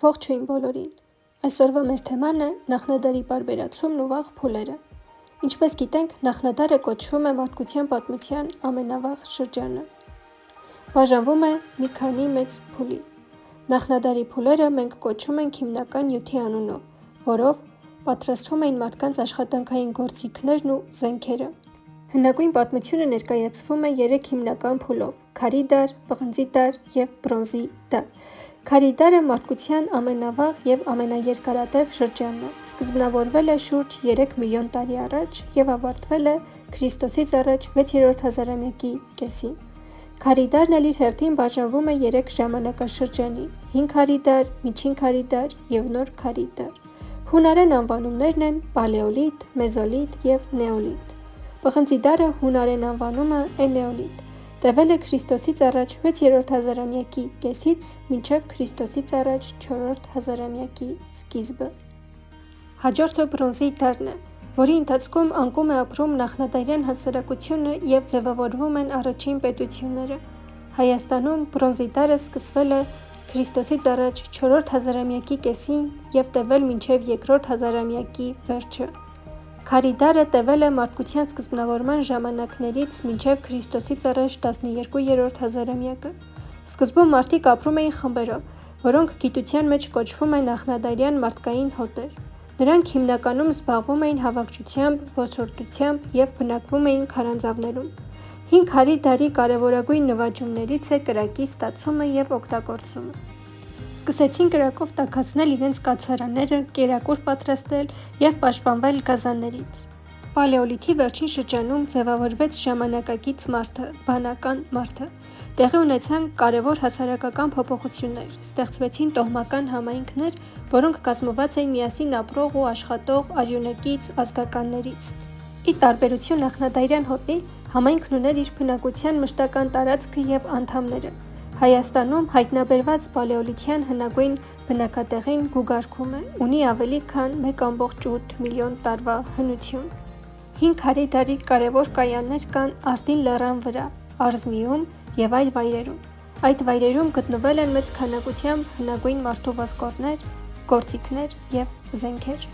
Ողջույն բոլորին։ Այսօրվա մեր թեման է նախնադարի պարբերացումն ու վաղ փուլերը։ Ինչպես գիտենք, նախնադարը կոչվում է մարդկության պատմության ամենավաղ շրջանը։ Բաժանվում է մի քանի մեծ փուլի։ Նախնադարի փուլերը մենք կոչում ենք հիմնական նյութի անունով, որով պատրաստվում էին մարդկանց աշխատանքային գործիքներն ու զենքերը։ Հնագույն պատմությունը ներկայացվում է 3 հիմնական փուլով՝ քարի դար, պղնձի դար և բրոնզի դար։ Քարի դարը մարդկության ամենավաղ և ամենաերկարատև շրջանն է, սկզբնավորվել է շուրջ 3 միլիոն տարի առաջ և ավարտվել է Քրիստոսից առաջ 6-րդ հազարամյակի կեսին։ Քարի դարն էլ իր հերթին բաժանվում է 3 ժամանակաշրջանի՝ հին քարի դար, միջին քարի դար և նոր քարի դար։ Հունարեն անվանումներն են պալեոլիթ, մեզոլիթ և նեոլիթ։ Պղնձի դարը հունարեն անվանումը էնեոլիթ, տևել է Քրիստոսից առաջ 6-րդ հազարամյակի կեսից մինչև Քրիստոսից առաջ 4-րդ հազարամյակի սկիզբը։ Հաջորդը բրոնզի դարն է, որի ընթացքում անկում է ապրում նախնադարյան հասարակությունը և ձևավորվում են առաջին պետությունները։ Հայաստանում բրոնզի դարը սկսվել է Քրիստոսից առաջ 4-րդ հազարամյակի կեսին և տևել մինչև 2-րդ հազարամյակի վերջը։ Քարի դարը տևել է մարդկության սկզբնավորման ժամանակներից մինչև Քրիստոսից առաջ 12-րդ հազարամյակը։ Սկզբում մարդիկ ապրում էին խմբերով, որոնք գիտության մեջ կոչվում են նախնադարյան մարդկային հոտեր։ Նրանք հիմնականում զբաղվում էին հավաքչությամբ, որսորդությամբ և բնակվում էին քարանձավներում։ Հին քարի դարի կարևորագույն նվաճումներից է կրակի ստացումը և օգտագործումը։ Սկսեցին կրակով տաքացնել իրենց կացարանները, կերակուր պատրաստել և պաշտպանվել գազաններից։ Պալեոլիթի վերջին շրջանում ձևավորվեց ժամանակակից մարդը, բանական մարդը։ Տեղի ունեցան կարևոր հասարակական փոփոխություններ, ստեղծվեցին տոհմական համայնքներ, որոնք կազմված էին միասին ապրող ու աշխատող արյունակից ազգականներից։ Ի տարբերություն նախնադարյան հոտի, համայնքն ուներ իր բնակության մշտական տարածքը և անդամները։ Հայաստանում հայտնաբերված պալեոլիթյան հնագույն բնակատեղին գուգարկում է, ունի ավելի քան 1,8 միլիոն տարվա հնություն։ Հին քարի դարի կարևոր կայաններ կան Արտին լեռան վրա, Արզնիում և այլ վայրերում։ Այդ վայրերում գտնվել են մեծ քանակությամբ հնագույն մարդու ոսկորներ, գործիքներ և զենքեր։